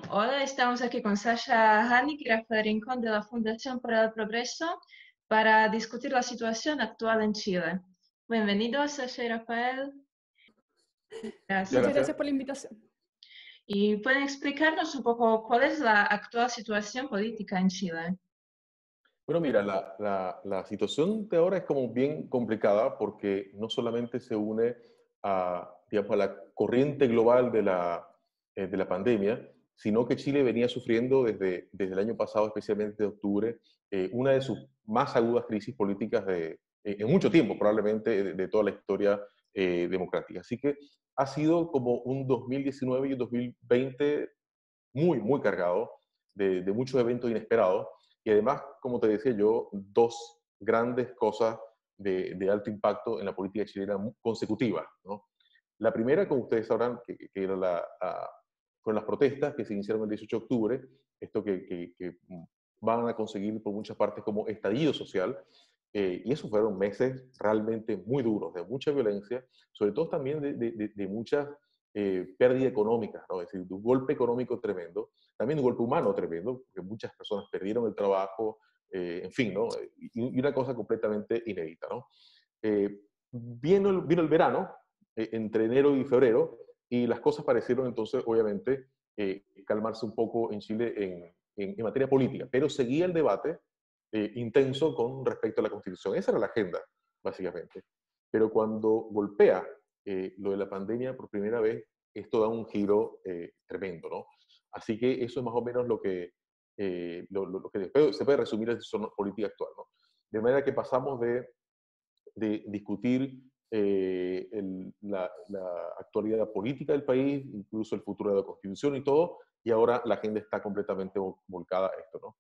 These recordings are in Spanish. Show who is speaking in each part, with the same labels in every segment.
Speaker 1: Hola, estamos aquí con Sasha Hanik y Rafael Rincón de la Fundación para el Progreso para discutir la situación actual en Chile. Bienvenidos, Sasha y Rafael.
Speaker 2: Muchas
Speaker 1: Gracias.
Speaker 2: gracias
Speaker 3: Gracias.
Speaker 2: por la invitación.
Speaker 1: ¿Y pueden explicarnos un poco cuál es la actual situación política en Chile?
Speaker 3: Bueno, mira, la situación de ahora es como bien complicada porque no solamente se une digamos, a la corriente global de la pandemia, sino que Chile venía sufriendo desde el año pasado, especialmente de octubre, una de sus más agudas crisis políticas en mucho tiempo, probablemente de toda la historia democrática. Así que ha sido como un 2019 y un 2020 muy, muy cargado de muchos eventos inesperados y además, como te decía yo, dos grandes cosas de alto impacto en la política chilena consecutivas, ¿no? La primera, como ustedes sabrán, que era fueron las protestas que se iniciaron el 18 de octubre, esto que van a conseguir por muchas partes como estallido social, y esos fueron meses realmente muy duros, de mucha violencia, sobre todo también de mucha pérdida económica, ¿no? Es decir, de un golpe económico tremendo, también un golpe humano tremendo, porque muchas personas perdieron el trabajo, en fin, ¿no? Y una cosa completamente inédita, ¿no? Vino el verano, entre enero y febrero, y las cosas parecieron entonces, obviamente, calmarse un poco en Chile en materia política, pero seguía el debate intenso con respecto a la Constitución. Esa era la agenda, básicamente. Pero cuando golpea lo de la pandemia por primera vez, esto da un giro tremendo, ¿no? Así que eso es más o menos lo que después se puede resumir en la situación política actual, ¿no? De manera que pasamos de discutir la actualidad política del país, incluso el futuro de la Constitución y todo, y ahora la agenda está completamente volcada a esto, ¿no?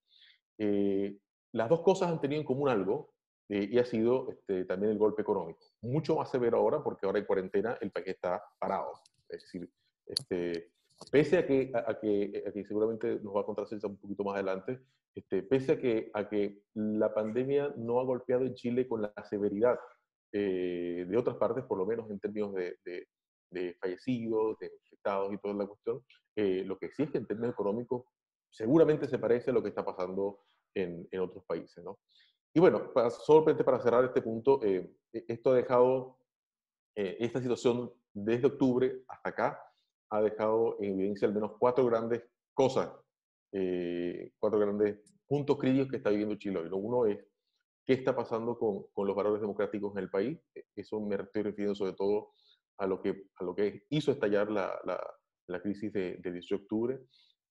Speaker 3: Las dos cosas han tenido en común algo, y ha sido también el golpe económico. Mucho más severo ahora, porque ahora en cuarentena el país está parado. Es decir, pese a que seguramente nos va a contar César un poquito más adelante, pese a que la pandemia no ha golpeado en Chile con la severidad de otras partes, por lo menos en términos de fallecidos, de infectados y toda la cuestión, lo que sí es que en términos económicos seguramente se parece a lo que está pasando en otros países, ¿no? Y bueno, solamente para cerrar este punto, esto ha dejado, esta situación desde octubre hasta acá, ha dejado en evidencia al menos cuatro grandes cosas, cuatro grandes puntos críticos que está viviendo Chile hoy, ¿no? Uno es qué está pasando con los valores democráticos en el país. Eso me estoy refiriendo sobre todo a lo que hizo estallar la crisis del 18 de octubre.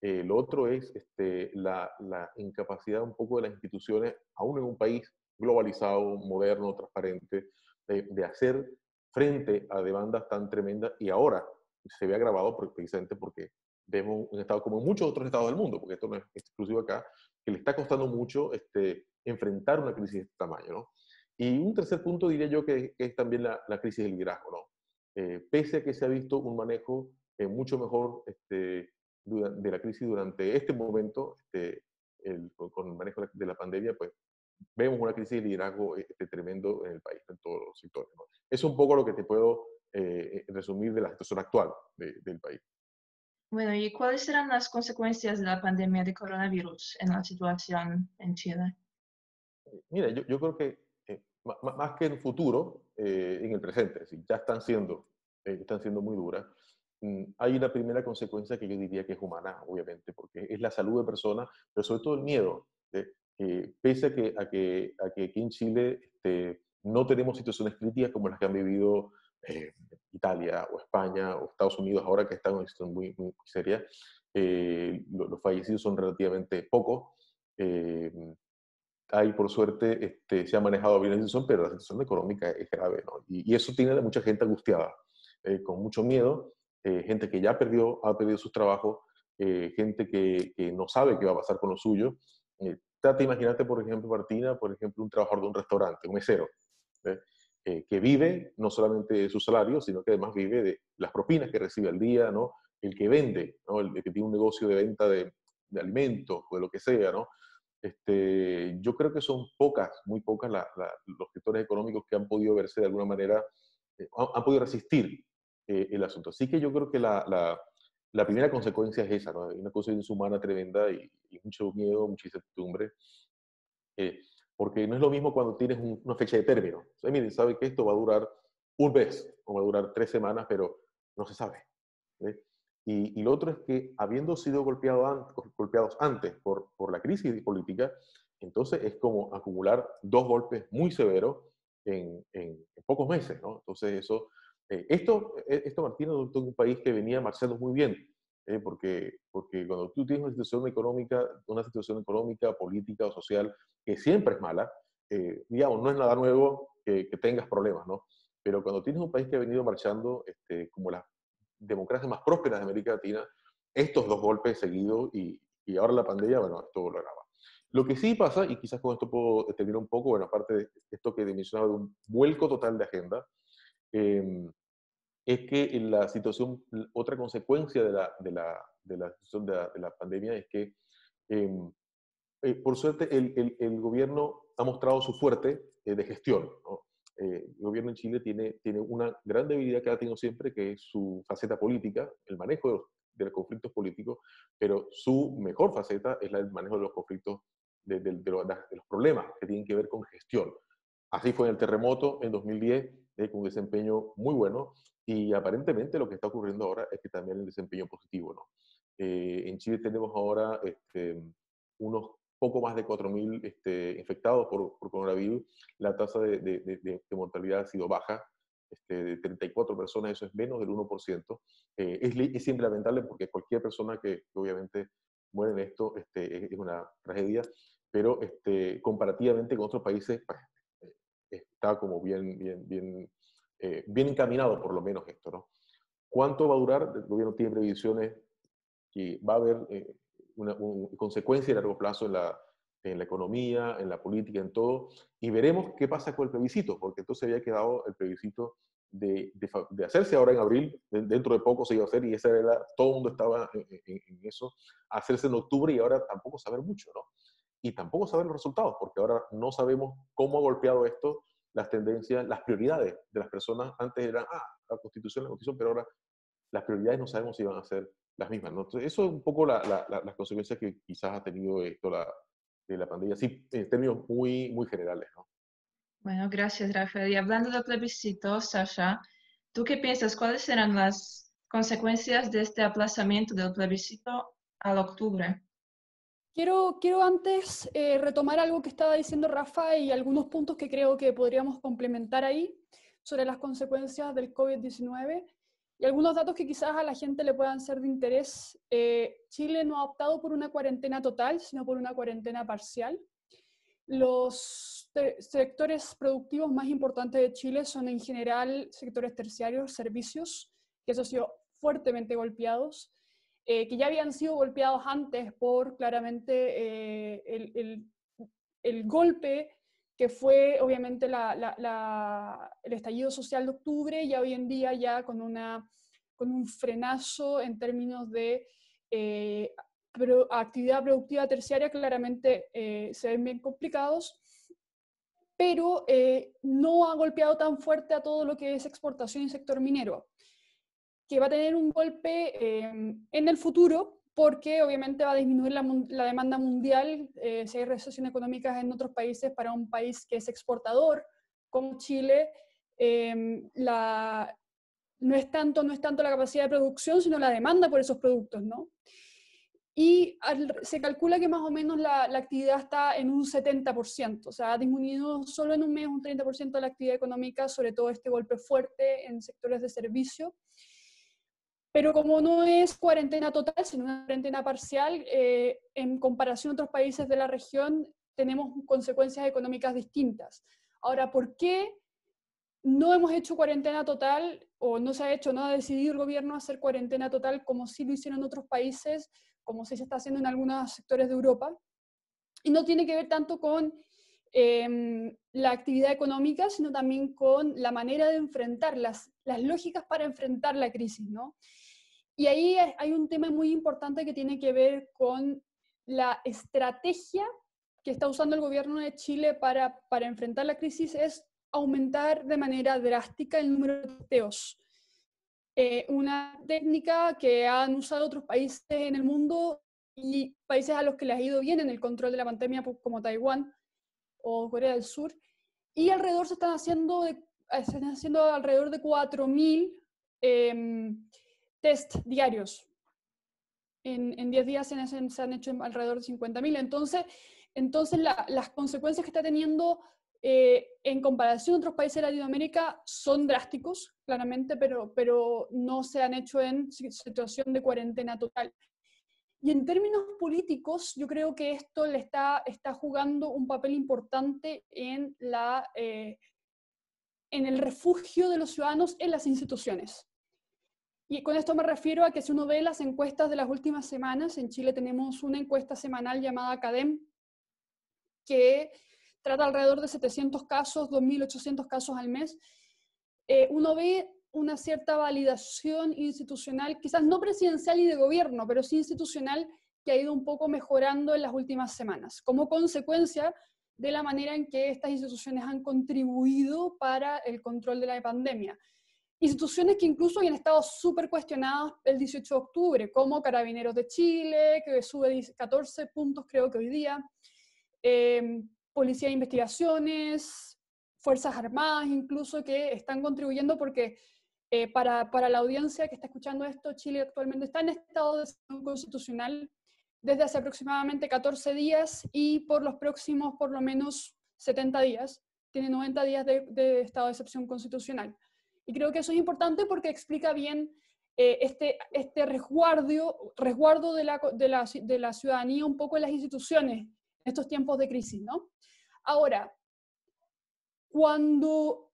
Speaker 3: Lo otro es la incapacidad un poco de las instituciones, aún en un país globalizado, moderno, transparente, de hacer frente a demandas tan tremendas y ahora se ve agravado precisamente porque vemos un estado como en muchos otros estados del mundo, porque esto no es exclusivo acá, que le está costando mucho enfrentar una crisis de este tamaño, ¿no? Y un tercer punto diría yo que es también la crisis del liderazgo, ¿no? Pese a que se ha visto un manejo mucho mejor de la crisis durante este momento, con el manejo de la pandemia, pues vemos una crisis de liderazgo tremendo en el país, en todos los sectores, ¿no? Es un poco lo que te puedo resumir de la situación actual del país.
Speaker 1: Bueno, ¿y cuáles serán las consecuencias de la pandemia de coronavirus en la situación en Chile?
Speaker 3: Mira, yo creo que más que en el futuro, en el presente, es decir, ya están siendo muy duras. Hay una primera consecuencia que yo diría que es humana, obviamente, porque es la salud de personas, pero sobre todo el miedo. Pese a que aquí en Chile no tenemos situaciones críticas como las que han vivido Italia o España o Estados Unidos ahora que están en una situación muy, muy seria, los fallecidos son relativamente pocos. Eh, Hay, por suerte, se ha manejado bien la situación, pero la situación económica es grave, ¿no? Y eso tiene a mucha gente angustiada, con mucho miedo, gente que ya ha perdido sus trabajos, gente que no sabe qué va a pasar con lo suyo. Trata de imaginarte, por ejemplo, Martina, por ejemplo, un trabajador de un restaurante, un mesero, ¿eh? Que vive no solamente de su salario, sino que además vive de las propinas que recibe al día, ¿no? El que vende, ¿no? El que tiene un negocio de venta de alimentos o de lo que sea, ¿no? Yo creo que son pocas, muy pocas los sectores económicos que han podido verse de alguna manera, han podido resistir el asunto. Así que yo creo que la la primera consecuencia es esa, ¿no? Hay una consecuencia humana tremenda y mucho miedo, mucha incertidumbre. Eh, Porque no es lo mismo cuando tienes una fecha de término. O sea, miren, sabe que esto va a durar un mes o va a durar 3 semanas, pero no se sabe. ¿Ve? Y lo otro es que, habiendo sido golpeados antes por la crisis política, entonces es como acumular dos golpes muy severos en pocos meses, ¿no? Entonces esto Martín, en un país que venía marchando muy bien, porque cuando tú tienes una situación económica, política o social que siempre es mala, digamos, no es nada nuevo que tengas problemas, ¿no? Pero cuando tienes un país que ha venido marchando como las democracias más prósperas de América Latina, estos dos golpes seguidos y ahora la pandemia, bueno, esto lo agrava. Lo que sí pasa, y quizás con esto puedo terminar un poco, bueno, aparte de esto que mencionaba de un vuelco total de agenda, eh, es que en la situación, otra consecuencia de la situación de la pandemia es que, eh, por suerte, el gobierno ha mostrado su fuerte de gestión, ¿no? El gobierno en Chile tiene una gran debilidad que ha tenido siempre, que es su faceta política, el manejo de los conflictos políticos, pero su mejor faceta es el manejo de los conflictos, de los problemas que tienen que ver con gestión. Así fue en el terremoto en 2010, con un desempeño muy bueno, y aparentemente lo que está ocurriendo ahora es que también el desempeño positivo, ¿no? En Chile tenemos ahora unos poco más de 4.000 infectados por coronavirus. La tasa de mortalidad ha sido baja, de 34 personas, eso es menos del 1%. Es siempre lamentable porque cualquier persona que obviamente muere en esto es una tragedia, pero comparativamente con otros países, pues, está como bien encaminado por lo menos esto, ¿no? ¿Cuánto va a durar? El gobierno tiene previsiones que va a haber una consecuencia a largo plazo en la economía, en la política, en todo, y veremos qué pasa con el plebiscito, porque entonces había quedado el plebiscito de hacerse ahora en abril, dentro de poco se iba a hacer, y todo el mundo estaba en eso, hacerse en octubre, y ahora tampoco saber mucho, ¿no? Y tampoco saber los resultados, porque ahora no sabemos cómo ha golpeado esto las tendencias, las prioridades de las personas. Antes eran, la Constitución, pero ahora las prioridades no sabemos si van a ser las mismas, ¿no? Entonces, eso es un poco las consecuencias que quizás ha tenido esto de la pandemia, sí, en términos muy, muy generales, ¿no?
Speaker 1: Bueno, gracias, Rafael. Y hablando del plebiscito, Sasha, ¿tú qué piensas? ¿Cuáles serán las consecuencias de este aplazamiento del plebiscito al octubre?
Speaker 2: Quiero antes retomar algo que estaba diciendo Rafa y algunos puntos que creo que podríamos complementar ahí sobre las consecuencias del COVID-19 y algunos datos que quizás a la gente le puedan ser de interés. Chile no ha optado por una cuarentena total, sino por una cuarentena parcial. Los sectores productivos más importantes de Chile son en general sectores terciarios, servicios, que eso ha sido fuertemente golpeados. Que ya habían sido golpeados antes por claramente el golpe que fue obviamente el estallido social de octubre, y hoy en día ya con un frenazo en términos de actividad productiva terciaria, claramente se ven bien complicados, pero no ha golpeado tan fuerte a todo lo que es exportación y sector minero, que va a tener un golpe en el futuro, porque obviamente va a disminuir la demanda mundial si hay recesión económica en otros países. Para un país que es exportador como Chile, no es tanto la capacidad de producción, sino la demanda por esos productos, ¿no? Y se calcula que más o menos la actividad está en un 70%, o sea, ha disminuido solo en un mes un 30% de la actividad económica, sobre todo este golpe fuerte en sectores de servicio. Pero como no es cuarentena total, sino una cuarentena parcial, en comparación a otros países de la región, tenemos consecuencias económicas distintas. Ahora, ¿por qué no hemos hecho cuarentena total, o no se ha hecho, no ha decidido el gobierno hacer cuarentena total como sí lo hicieron en otros países, como sí se está haciendo en algunos sectores de Europa? Y no tiene que ver tanto con la actividad económica, sino también con la manera de enfrentar, las lógicas para enfrentar la crisis, ¿no? Y ahí hay un tema muy importante que tiene que ver con la estrategia que está usando el gobierno de Chile para enfrentar la crisis, es aumentar de manera drástica el número de testeos. una técnica que han usado otros países en el mundo y países a los que les ha ido bien en el control de la pandemia, como Taiwán o Corea del Sur, y alrededor se están haciendo alrededor de 4.000 test diarios. En 10 días se han hecho alrededor de 50.000. Entonces las consecuencias que está teniendo en comparación a otros países de Latinoamérica son drásticos, claramente, pero no se han hecho en situación de cuarentena total. Y en términos políticos, yo creo que esto le está jugando un papel importante en el refugio de los ciudadanos en las instituciones. Y con esto me refiero a que si uno ve las encuestas de las últimas semanas, en Chile tenemos una encuesta semanal llamada CADEM, que trata alrededor de 700 casos, 2.800 casos al mes. Uno ve una cierta validación institucional, quizás no presidencial y de gobierno, pero sí institucional, que ha ido un poco mejorando en las últimas semanas, como consecuencia de la manera en que estas instituciones han contribuido para el control de la pandemia. Instituciones que incluso habían estado súper cuestionadas el 18 de octubre, como Carabineros de Chile, que sube 14 puntos creo que hoy día, Policía de Investigaciones, Fuerzas Armadas incluso, que están contribuyendo porque para la audiencia que está escuchando esto, Chile actualmente está en estado de excepción constitucional desde hace aproximadamente 14 días y por los próximos por lo menos 70 días, tiene 90 días de estado de excepción constitucional. Y creo que eso es importante porque explica bien este resguardo de la ciudadanía un poco en las instituciones en estos tiempos de crisis, ¿no? Ahora, cuando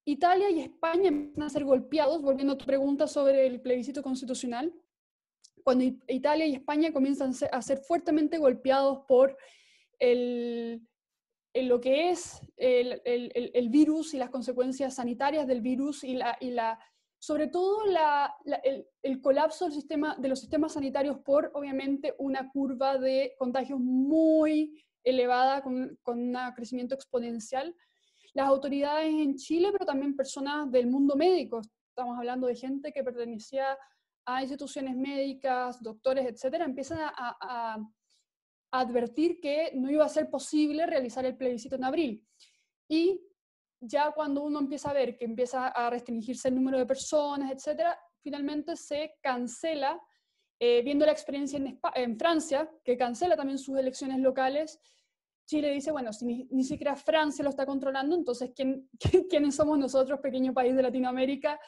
Speaker 2: Italia y España empiezan a ser golpeados, volviendo a tu pregunta sobre el plebiscito constitucional, cuando Italia y España comienzan a ser fuertemente golpeados por lo que es el virus y las consecuencias sanitarias del virus y sobre todo el colapso de los sistemas sanitarios por, obviamente, una curva de contagios muy elevada con un crecimiento exponencial. Las autoridades en Chile, pero también personas del mundo médico, estamos hablando de gente que pertenecía a instituciones médicas, doctores, etcétera, empiezan a advertir que no iba a ser posible realizar el plebiscito en abril. Y ya cuando uno empieza a ver que empieza a restringirse el número de personas, etcétera, finalmente se cancela, viendo la experiencia en Francia, que cancela también sus elecciones locales. Chile dice, bueno, si ni siquiera Francia lo está controlando, entonces ¿quiénes somos nosotros, pequeño país de Latinoamérica,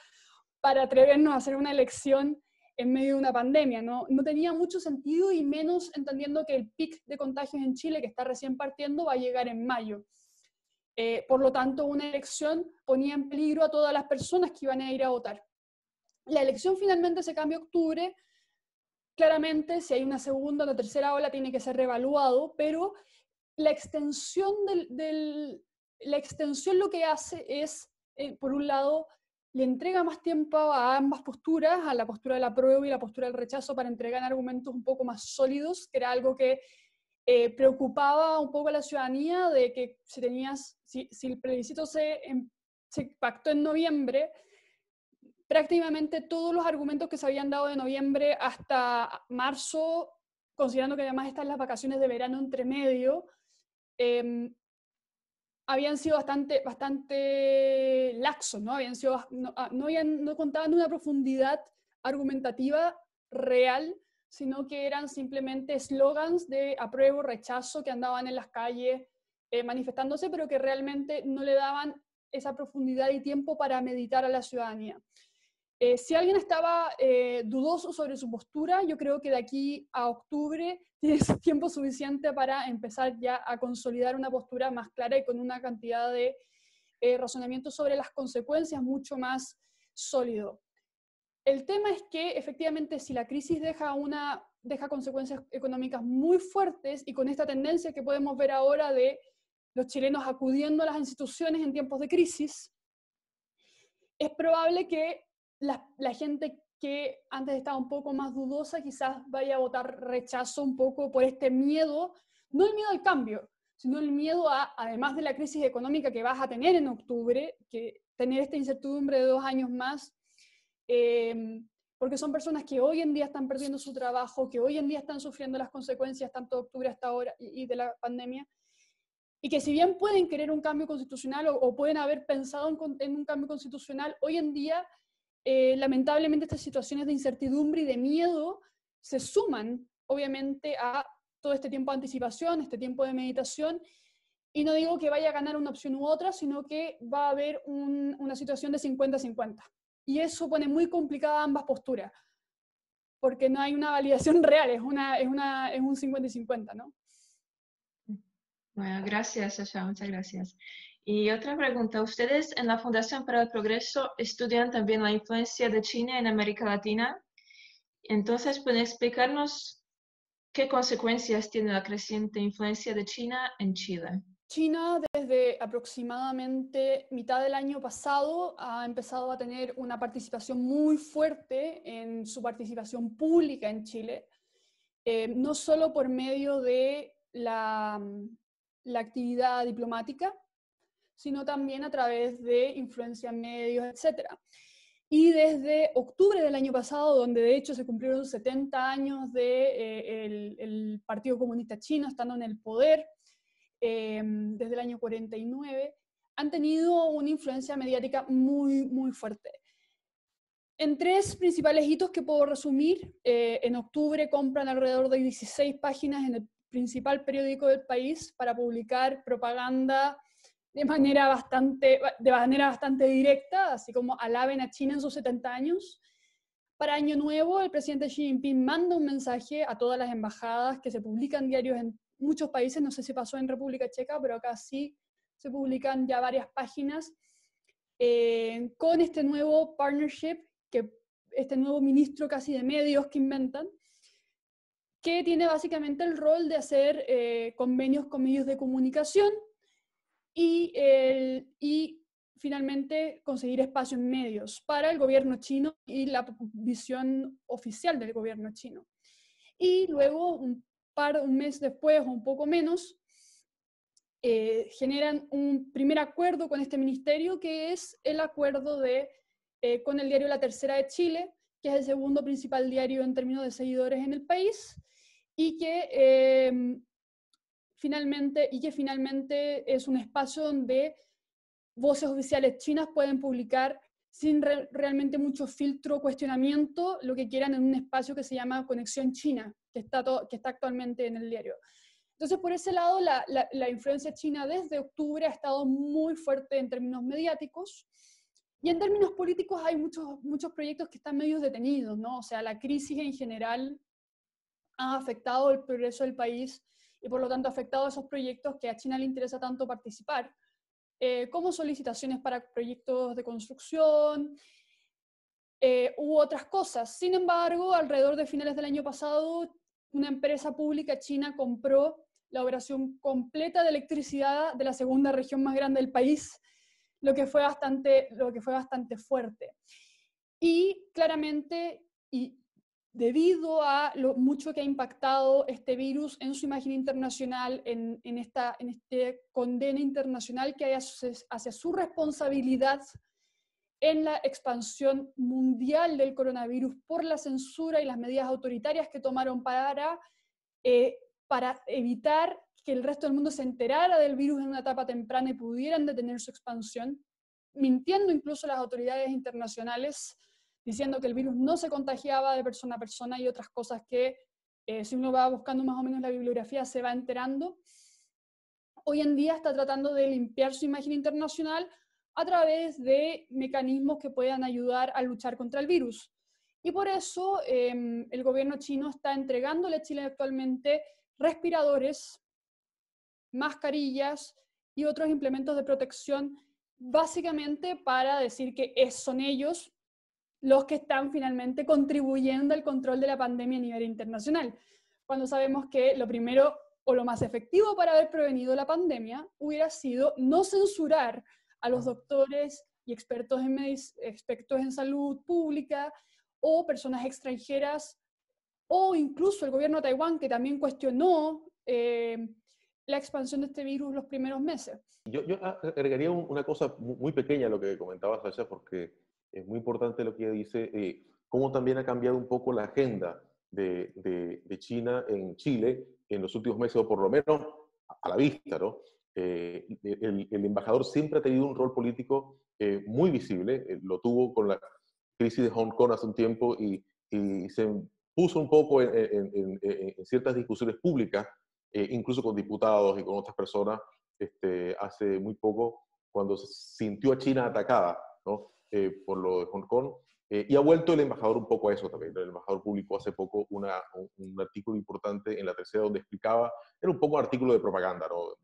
Speaker 2: para atrevernos a hacer una elección en medio de una pandemia? No tenía mucho sentido, y menos entendiendo que el pic de contagios en Chile, que está recién partiendo, va a llegar en mayo. Por lo tanto, una elección ponía en peligro a todas las personas que iban a ir a votar. La elección finalmente se cambia a octubre. Claramente, si hay una segunda o una tercera ola, tiene que ser reevaluado, pero la extensión lo que hace es, por un lado, le entrega más tiempo a ambas posturas, a la postura del apruebo y la postura del rechazo, para entregar argumentos un poco más sólidos, que era algo que preocupaba un poco a la ciudadanía, de que si el plebiscito se pactó en noviembre, prácticamente todos los argumentos que se habían dado de noviembre hasta marzo, considerando que además están las vacaciones de verano entre medio, habían sido bastante laxos, ¿no? No contaban una profundidad argumentativa real, sino que eran simplemente eslogans de apruebo, rechazo, que andaban en las calles manifestándose, pero que realmente no le daban esa profundidad y tiempo para meditar a la ciudadanía. Si alguien estaba dudoso sobre su postura, yo creo que de aquí a octubre tienes tiempo suficiente para empezar ya a consolidar una postura más clara y con una cantidad de razonamiento sobre las consecuencias mucho más sólido. El tema es que efectivamente, si la crisis deja consecuencias económicas muy fuertes, y con esta tendencia que podemos ver ahora de los chilenos acudiendo a las instituciones en tiempos de crisis, es probable que la gente que antes estaba un poco más dudosa quizás vaya a votar rechazo un poco por este miedo, no el miedo al cambio, sino el miedo además de la crisis económica que vas a tener en octubre, que tener esta incertidumbre de 2 años más porque son personas que hoy en día están perdiendo su trabajo, que hoy en día están sufriendo las consecuencias tanto de octubre hasta ahora y de la pandemia, y que si bien pueden querer un cambio constitucional o pueden haber pensado en un cambio constitucional, hoy en día, lamentablemente, estas situaciones de incertidumbre y de miedo se suman, obviamente, a todo este tiempo de anticipación, este tiempo de meditación, y no digo que vaya a ganar una opción u otra, sino que va a haber una situación de 50-50. Y eso pone muy complicada ambas posturas, porque no hay una validación real, es un 50-50, ¿no?
Speaker 1: Bueno, gracias, Sasha, muchas gracias. Y otra pregunta, ¿ustedes en la Fundación para el Progreso estudian también la influencia de China en América Latina? Entonces, ¿pueden explicarnos qué consecuencias tiene la creciente influencia de China en Chile?
Speaker 2: China, desde aproximadamente mitad del año pasado, ha empezado a tener una participación muy fuerte en su participación pública en Chile, no solo por medio de la actividad diplomática, sino también a través de influencia en medios, etc. Y desde octubre del año pasado, donde de hecho se cumplieron 70 años del Partido Comunista Chino estando en el poder, desde el año 49, han tenido una influencia mediática muy, muy fuerte. En tres principales hitos que puedo resumir, en octubre compran alrededor de 16 páginas en el principal periódico del país para publicar propaganda de manera bastante directa, así como alaben a China en sus 70 años. Para Año Nuevo, el presidente Xi Jinping manda un mensaje a todas las embajadas que se publican diarios en muchos países, no sé si pasó en República Checa, pero acá sí se publican ya varias páginas con este nuevo partnership, este nuevo ministro casi de medios que inventan, que tiene básicamente el rol de hacer convenios con medios de comunicación y finalmente conseguir espacio en medios para el gobierno chino y la visión oficial del gobierno chino. Y luego, un mes después o un poco menos, generan un primer acuerdo con este ministerio, que es el acuerdo con el diario La Tercera de Chile, que es el segundo principal diario en términos de seguidores en el país, y que finalmente es un espacio donde voces oficiales chinas pueden publicar sin realmente mucho filtro o cuestionamiento lo que quieran en un espacio que se llama Conexión China, que está actualmente en el diario. Entonces, por ese lado, la influencia china desde octubre ha estado muy fuerte en términos mediáticos. Y en términos políticos hay muchos proyectos que están medio detenidos, ¿no? O sea, la crisis en general ha afectado el progreso del país y por lo tanto ha afectado esos proyectos que a China le interesa tanto participar, como solicitaciones para proyectos de construcción u otras cosas. Sin embargo, alrededor de finales del año pasado, una empresa pública china compró la operación completa de electricidad de la segunda región más grande del país, lo que fue bastante fuerte. Y claramente, y debido a lo mucho que ha impactado este virus en su imagen internacional, en este condena internacional que hay hacia su responsabilidad en la expansión mundial del coronavirus por la censura y las medidas autoritarias que tomaron para evitar que el resto del mundo se enterara del virus en una etapa temprana y pudieran detener su expansión, mintiendo incluso las autoridades internacionales, diciendo que el virus no se contagiaba de persona a persona y otras cosas que, si uno va buscando más o menos la bibliografía, se va enterando. Hoy en día está tratando de limpiar su imagen internacional a través de mecanismos que puedan ayudar a luchar contra el virus. Y por eso el gobierno chino está entregándole a Chile actualmente respiradores, mascarillas y otros implementos de protección, básicamente para decir que son ellos los que están finalmente contribuyendo al control de la pandemia a nivel internacional, cuando sabemos que lo primero o lo más efectivo para haber prevenido la pandemia hubiera sido no censurar a los doctores y expertos en salud pública o personas extranjeras, o incluso el gobierno de Taiwán, que también cuestionó la expansión de este virus los primeros meses.
Speaker 3: Yo agregaría una cosa muy pequeña a lo que comentabas, Sasha, porque Es muy importante lo que ella dice, cómo también ha cambiado un poco la agenda de China en Chile en los últimos meses, o por lo menos a la vista, ¿no? El embajador siempre ha tenido un rol político muy visible, lo tuvo con la crisis de Hong Kong hace un tiempo y se puso un poco en ciertas discusiones públicas, incluso con diputados y con otras personas, hace muy poco, cuando se sintió a China atacada, ¿no? Por lo de Hong Kong. Y ha vuelto el embajador un poco a eso también. El embajador publicó hace poco un artículo importante en La Tercera donde explicaba, era un poco un artículo de propaganda, ¿no?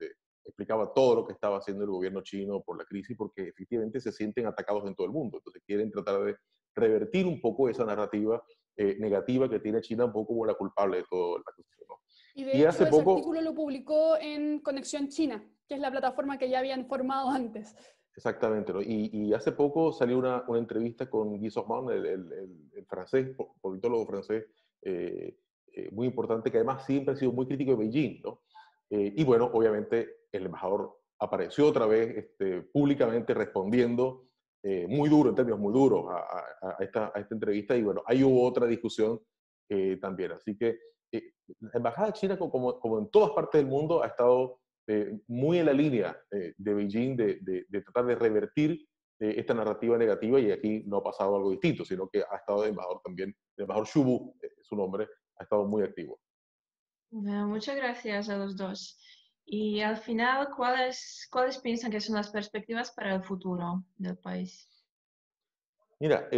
Speaker 3: Explicaba todo lo que estaba haciendo el gobierno chino por la crisis, porque efectivamente se sienten atacados en todo el mundo. Entonces quieren tratar de revertir un poco esa narrativa negativa que tiene China un poco como la culpable de toda la cuestión, ¿no?
Speaker 2: Y de
Speaker 3: Y
Speaker 2: hecho
Speaker 3: hace
Speaker 2: ese
Speaker 3: poco,
Speaker 2: artículo lo publicó en Conexión China, que es la plataforma que ya habían formado antes.
Speaker 3: exactamente, ¿no? Y hace poco salió una entrevista con Guy Sorman, el francés, politólogo francés, muy importante, que además siempre ha sido muy crítico de Beijing, ¿no? Y bueno, obviamente el embajador apareció otra vez públicamente respondiendo muy duro, en términos muy duros, a esta entrevista, y bueno, ahí hubo otra discusión también. Así que la embajada china, como en todas partes del mundo, ha estado muy en la línea de Beijing de tratar de revertir esta narrativa negativa, y aquí no ha pasado algo distinto, sino que ha estado el embajador también, el embajador Xu Bu, su nombre, ha estado muy activo.
Speaker 1: Bueno, muchas gracias a los dos. Y al final, ¿cuáles piensan que son las perspectivas para el futuro del país?
Speaker 3: Mira,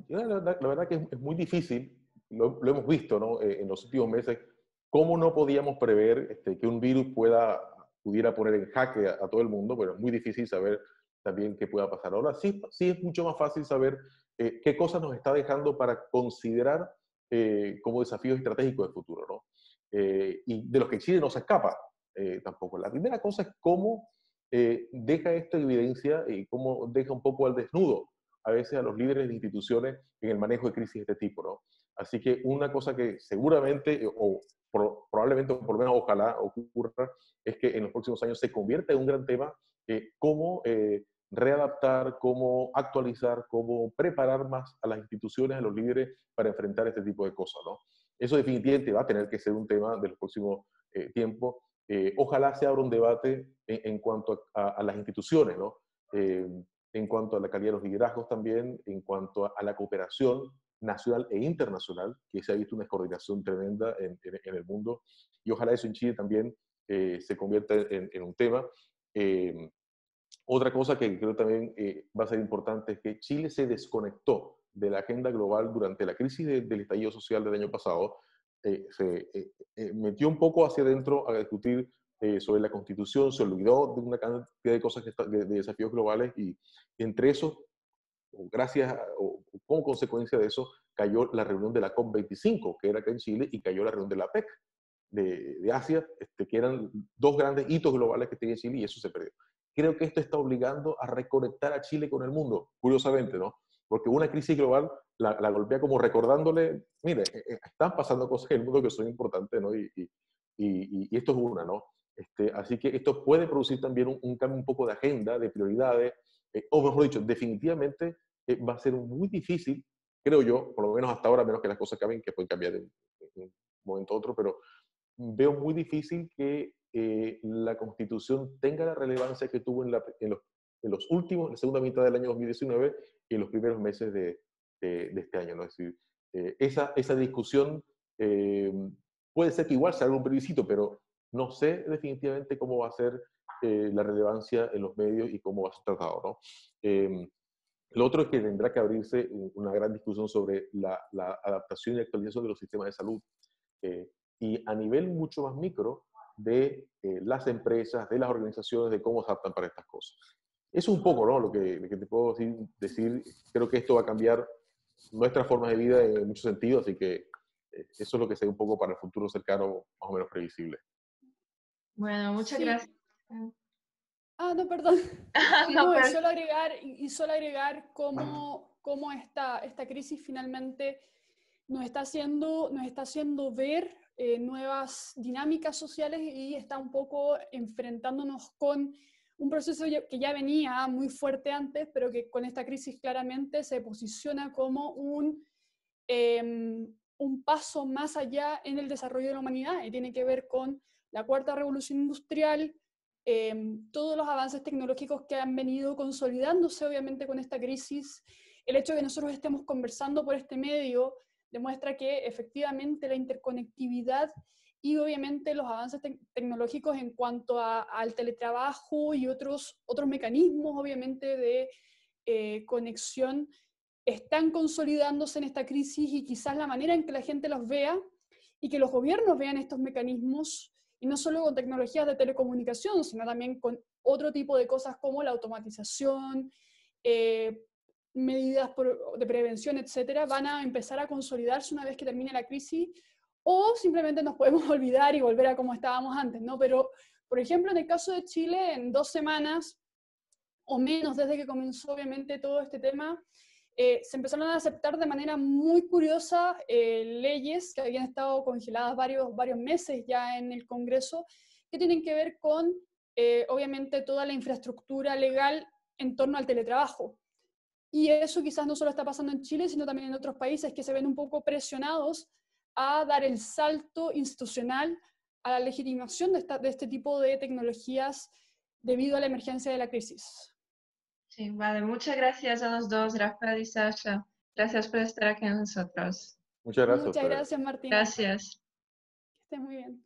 Speaker 3: la verdad que es muy difícil, lo hemos visto, ¿no? En los últimos meses, cómo no podíamos prever que un virus pudiera poner en jaque a todo el mundo. Bueno, es muy difícil saber también qué pueda pasar. Ahora sí, sí es mucho más fácil saber qué cosas nos está dejando para considerar como desafíos estratégicos del futuro, ¿no? Y de los que Chile no se escapa tampoco. La primera cosa es cómo deja esto en evidencia y cómo deja un poco al desnudo a veces a los líderes de instituciones en el manejo de crisis de este tipo, ¿no? Así que una cosa que seguramente, probablemente, o por lo menos ojalá ocurra, es que en los próximos años se convierta en un gran tema cómo readaptar, cómo actualizar, cómo preparar más a las instituciones, a los líderes para enfrentar este tipo de cosas, ¿no? Eso definitivamente va a tener que ser un tema de los próximos tiempos. Ojalá se abra un debate en cuanto a las instituciones, ¿no? En cuanto a la calidad de los liderazgos también, en cuanto a la cooperación nacional e internacional, que se ha visto una coordinación tremenda en el mundo, y ojalá eso en Chile también se convierta en un tema. Otra cosa que creo también va a ser importante es que Chile se desconectó de la agenda global durante la crisis del estallido social del año pasado, se metió un poco hacia adentro a discutir sobre la Constitución, se olvidó de una cantidad de cosas, de desafíos globales, y entre esos, o como consecuencia de eso, cayó la reunión de la COP25, que era acá en Chile, y cayó la reunión de la PEC de Asia, que eran dos grandes hitos globales que tenía Chile, y eso se perdió. Creo que esto está obligando a reconectar a Chile con el mundo, curiosamente, ¿no? Porque una crisis global la golpea como recordándole, mire, están pasando cosas en el mundo que son importantes, ¿no? Y esto es una, ¿no? Así que esto puede producir también un cambio un poco de agenda, de prioridades, o mejor dicho, definitivamente va a ser muy difícil, creo yo, por lo menos hasta ahora, menos que las cosas cambien, que pueden cambiar de un momento a otro, pero veo muy difícil que la Constitución tenga la relevancia que tuvo en los últimos, en la segunda mitad del año 2019 y en los primeros meses de este año, ¿no? Es decir, esa discusión puede ser que igual sea algún plebiscito, pero no sé definitivamente cómo va a ser la relevancia en los medios y cómo va a ser tratado, ¿no? Lo otro es que tendrá que abrirse una gran discusión sobre la adaptación y actualización de los sistemas de salud. Eh, y a nivel mucho más micro de las empresas, de las organizaciones, de cómo se adaptan para estas cosas. Eso es un poco, ¿no? Lo que te puedo decir. Creo que esto va a cambiar nuestras formas de vida en muchos sentidos, así que eso es lo que sé un poco para el futuro cercano, más o menos previsible.
Speaker 1: Bueno, muchas
Speaker 2: Sí.
Speaker 1: gracias.
Speaker 2: Ah, no, perdón.
Speaker 1: No,
Speaker 2: No,
Speaker 1: pero
Speaker 2: solo agregar cómo esta crisis finalmente nos está haciendo ver nuevas dinámicas sociales y está un poco enfrentándonos con un proceso que ya venía muy fuerte antes, pero que con esta crisis claramente se posiciona como un paso más allá en el desarrollo de la humanidad, y tiene que ver con la cuarta revolución industrial, todos los avances tecnológicos que han venido consolidándose obviamente con esta crisis. El hecho de que nosotros estemos conversando por este medio demuestra que efectivamente la interconectividad y obviamente los avances tecnológicos en cuanto al teletrabajo y otros mecanismos obviamente de conexión están consolidándose en esta crisis, y quizás la manera en que la gente los vea y que los gobiernos vean estos mecanismos, y no solo con tecnologías de telecomunicación, sino también con otro tipo de cosas como la automatización, medidas de prevención, etcétera, van a empezar a consolidarse una vez que termine la crisis, o simplemente nos podemos olvidar y volver a como estábamos antes, ¿no? Pero, por ejemplo, en el caso de Chile, en 2 semanas o menos desde que comenzó obviamente todo este tema, se empezaron a aceptar de manera muy curiosa leyes que habían estado congeladas varios meses ya en el Congreso, que tienen que ver con, obviamente, toda la infraestructura legal en torno al teletrabajo. Y eso quizás no solo está pasando en Chile, sino también en otros países que se ven un poco presionados a dar el salto institucional a la legitimación de este tipo de tecnologías debido a la emergencia de la crisis.
Speaker 1: Sí, vale. Muchas gracias a los dos, Rafael y Sasha. Gracias por estar aquí con nosotros.
Speaker 3: Muchas gracias a
Speaker 2: Muchas
Speaker 3: ustedes.
Speaker 2: gracias, Martina.
Speaker 1: Gracias.
Speaker 2: Que estés muy bien.